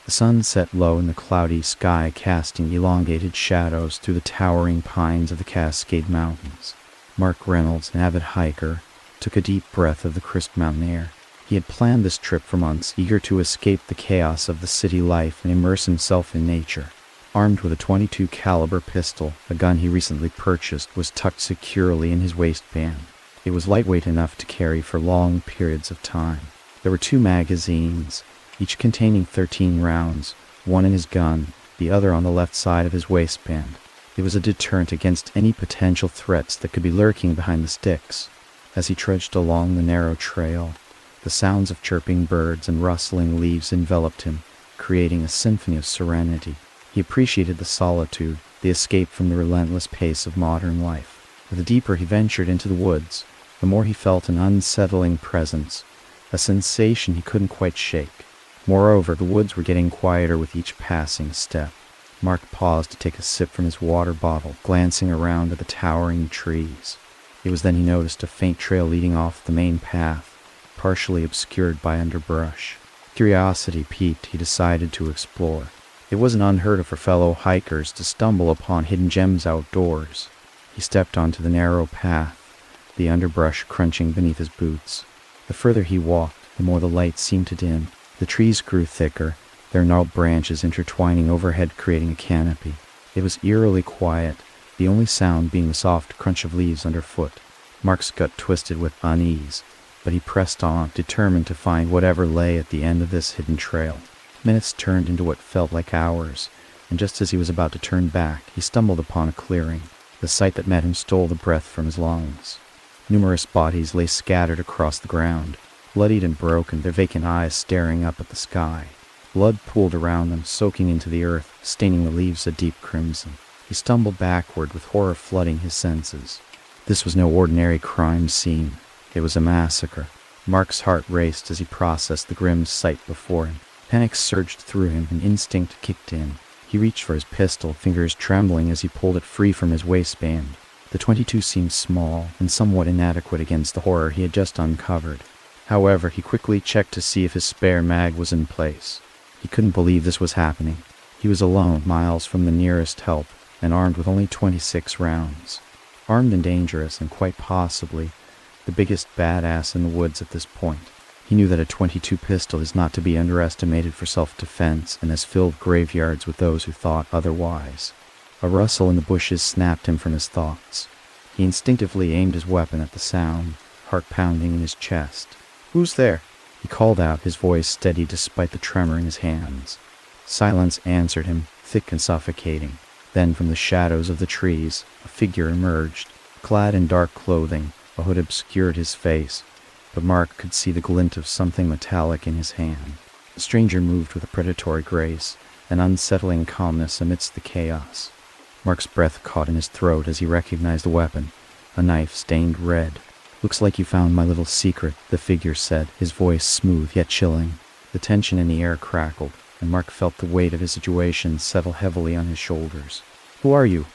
The sun set low in the cloudy sky, casting elongated shadows through the towering pines of the Cascade Mountains. Mark Reynolds, an avid hiker, took a deep breath of the crisp mountain air. He had planned this trip for months, eager to escape the chaos of the city life and immerse himself in nature. Armed with a .22 caliber pistol, a gun he recently purchased was tucked securely in his waistband. It was lightweight enough to carry for long periods of time. There were 2 magazines, each containing 13 rounds, one in his gun, the other on the left side of his waistband. It was a deterrent against any potential threats that could be lurking behind the sticks. As he trudged along the narrow trail, the sounds of chirping birds and rustling leaves enveloped him, creating a symphony of serenity. He appreciated the solitude, the escape from the relentless pace of modern life. The deeper he ventured into the woods, the more he felt an unsettling presence, a sensation he couldn't quite shake. Moreover, the woods were getting quieter with each passing step. Mark paused to take a sip from his water bottle, glancing around at the towering trees. It was then he noticed a faint trail leading off the main path, partially obscured by underbrush. Curiosity piqued, he decided to explore. It wasn't unheard of for fellow hikers to stumble upon hidden gems outdoors. He stepped onto the narrow path, the underbrush crunching beneath his boots. The further he walked, the more the light seemed to dim. The trees grew thicker, their gnarled branches intertwining overhead, creating a canopy. It was eerily quiet, the only sound being the soft crunch of leaves underfoot. Mark's gut twisted with unease, but he pressed on, determined to find whatever lay at the end of this hidden trail. Minutes turned into what felt like hours, and just as he was about to turn back, he stumbled upon a clearing. The sight that met him stole the breath from his lungs. Numerous bodies lay scattered across the ground, bloodied and broken, their vacant eyes staring up at the sky. Blood pooled around them, soaking into the earth, staining the leaves a deep crimson. He stumbled backward, with horror flooding his senses. This was no ordinary crime scene. It was a massacre. Mark's heart raced as he processed the grim sight before him. Panic surged through him, and instinct kicked in. He reached for his pistol, fingers trembling as he pulled it free from his waistband. The .22 seemed small and somewhat inadequate against the horror he had just uncovered. However, he quickly checked to see if his spare mag was in place. He couldn't believe this was happening. He was alone, miles from the nearest help, and armed with only 26 rounds. Armed and dangerous, and quite possibly the biggest badass in the woods at this point. He knew that a .22 pistol is not to be underestimated for self-defense, and has filled graveyards with those who thought otherwise. A rustle in the bushes snapped him from his thoughts. He instinctively aimed his weapon at the sound, heart pounding in his chest. "Who's there?" he called out, his voice steady despite the tremor in his hands. Silence answered him, thick and suffocating. Then from the shadows of the trees, a figure emerged. Clad in dark clothing, a hood obscured his face, but Mark could see the glint of something metallic in his hand. The stranger moved with a predatory grace, an unsettling calmness amidst the chaos. Mark's breath caught in his throat as he recognized the weapon, a knife stained red. "Looks like you found my little secret," the figure said, his voice smooth yet chilling. The tension in the air crackled, and Mark felt the weight of his situation settle heavily on his shoulders. "Who are you?"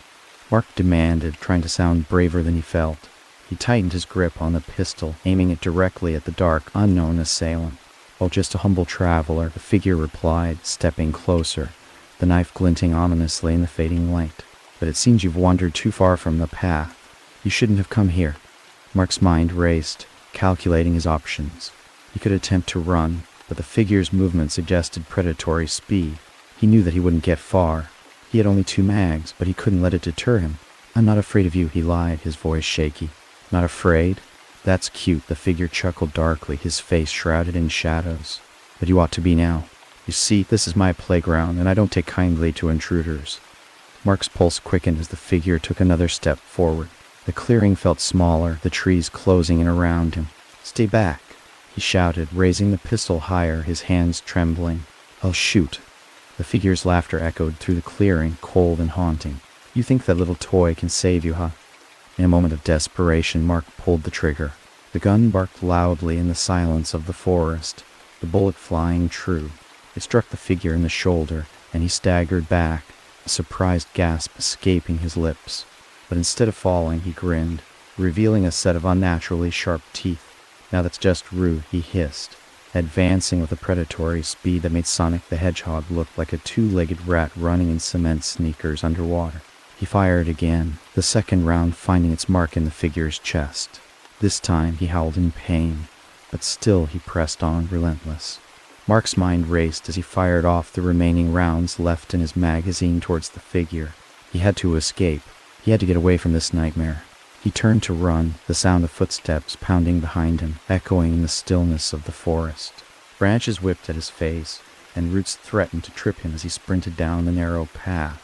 Mark demanded, trying to sound braver than he felt. He tightened his grip on the pistol, aiming it directly at the dark, unknown assailant. "Oh, just a humble traveler," the figure replied, stepping closer, the knife glinting ominously in the fading light. "But it seems you've wandered too far from the path. You shouldn't have come here." Mark's mind raced, calculating his options. He could attempt to run, but the figure's movement suggested predatory speed. He knew that he wouldn't get far. He had only 2 mags, but he couldn't let it deter him. "I'm not afraid of you," he lied, his voice shaky. "Not afraid? That's cute," the figure chuckled darkly, his face shrouded in shadows. "But you ought to be now. You see, this is my playground, and I don't take kindly to intruders." Mark's pulse quickened as the figure took another step forward. The clearing felt smaller, the trees closing in around him. "Stay back," he shouted, raising the pistol higher, his hands trembling. "I'll shoot." The figure's laughter echoed through the clearing, cold and haunting. "You think that little toy can save you, huh?" In a moment of desperation, Mark pulled the trigger. The gun barked loudly in the silence of the forest, the bullet flying true. It struck the figure in the shoulder, and he staggered back, a surprised gasp escaping his lips. But instead of falling, he grinned, revealing a set of unnaturally sharp teeth. "Now that's just rude," he hissed, advancing with a predatory speed that made Sonic the Hedgehog look like a two-legged rat running in cement sneakers underwater. He fired again, the second round finding its mark in the figure's chest. This time he howled in pain, but still he pressed on, relentless. Mark's mind raced as he fired off the remaining rounds left in his magazine towards the figure. He had to escape. He had to get away from this nightmare. He turned to run, the sound of footsteps pounding behind him, echoing in the stillness of the forest. Branches whipped at his face, and roots threatened to trip him as he sprinted down the narrow path,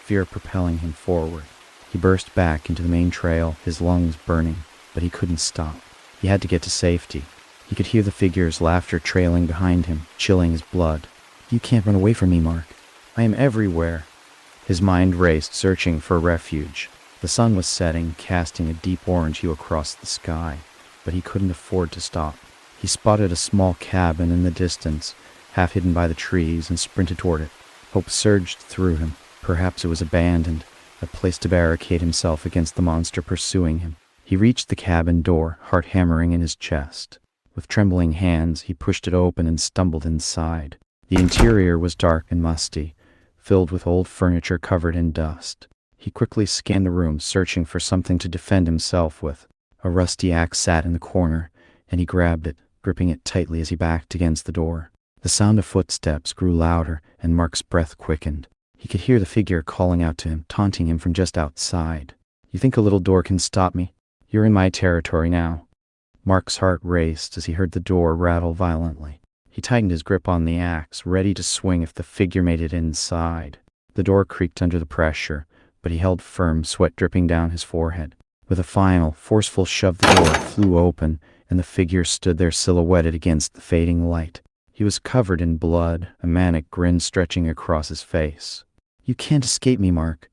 fear propelling him forward. He burst back into the main trail, his lungs burning, but he couldn't stop. He had to get to safety. He could hear the figure's laughter trailing behind him, chilling his blood. "You can't run away from me, Mark. I am everywhere." His mind raced, searching for refuge. The sun was setting, casting a deep orange hue across the sky, but he couldn't afford to stop. He spotted a small cabin in the distance, half hidden by the trees, and sprinted toward it. Hope surged through him. Perhaps it was abandoned, a place to barricade himself against the monster pursuing him. He reached the cabin door, heart hammering in his chest. With trembling hands, he pushed it open and stumbled inside. The interior was dark and musty, filled with old furniture covered in dust. He quickly scanned the room, searching for something to defend himself with. A rusty axe sat in the corner, and he grabbed it, gripping it tightly as he backed against the door. The sound of footsteps grew louder, and Mark's breath quickened. He could hear the figure calling out to him, taunting him from just outside. "You think a little door can stop me? You're in my territory now." Mark's heart raced as he heard the door rattle violently. He tightened his grip on the axe, ready to swing if the figure made it inside. The door creaked under the pressure, but he held firm, sweat dripping down his forehead. With a final, forceful shove, the door flew open, and the figure stood there silhouetted against the fading light. He was covered in blood, a manic grin stretching across his face. "You can't escape me, Mark."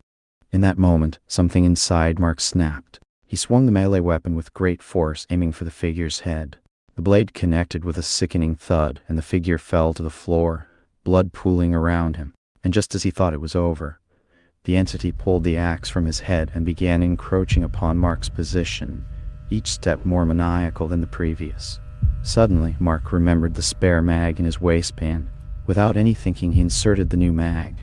In that moment, something inside Mark snapped. He swung the melee weapon with great force, aiming for the figure's head. The blade connected with a sickening thud, and the figure fell to the floor, blood pooling around him. And just as he thought it was over, the entity pulled the axe from his head and began encroaching upon Mark's position, each step more maniacal than the previous. Suddenly, Mark remembered the spare mag in his waistband. Without any thinking, he inserted the new mag,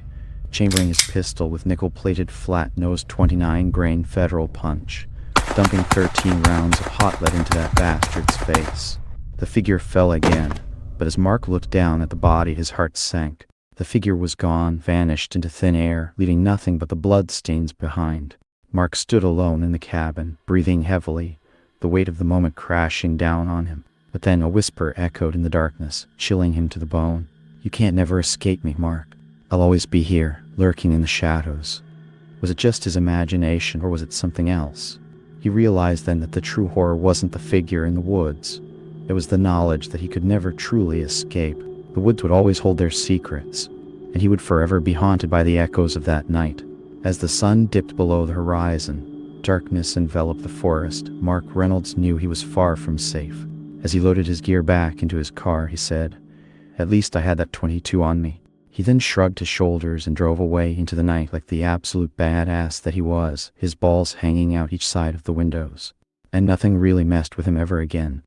chambering his pistol with nickel-plated flat-nosed 29-grain Federal punch, dumping 13 rounds of hot lead into that bastard's face. The figure fell again, but as Mark looked down at the body, his heart sank. The figure was gone, vanished into thin air, leaving nothing but the bloodstains behind. Mark stood alone in the cabin, breathing heavily, the weight of the moment crashing down on him. But then a whisper echoed in the darkness, chilling him to the bone. "You can't never escape me, Mark. I'll always be here, lurking in the shadows." Was it just his imagination, or was it something else? He realized then that the true horror wasn't the figure in the woods. It was the knowledge that he could never truly escape. The woods would always hold their secrets, and he would forever be haunted by the echoes of that night. As the sun dipped below the horizon, darkness enveloped the forest. Mark Reynolds knew he was far from safe. As he loaded his gear back into his car, he said, "At least I had that 22 on me." He then shrugged his shoulders and drove away into the night like the absolute badass that he was, his balls hanging out each side of the windows. And nothing really messed with him ever again.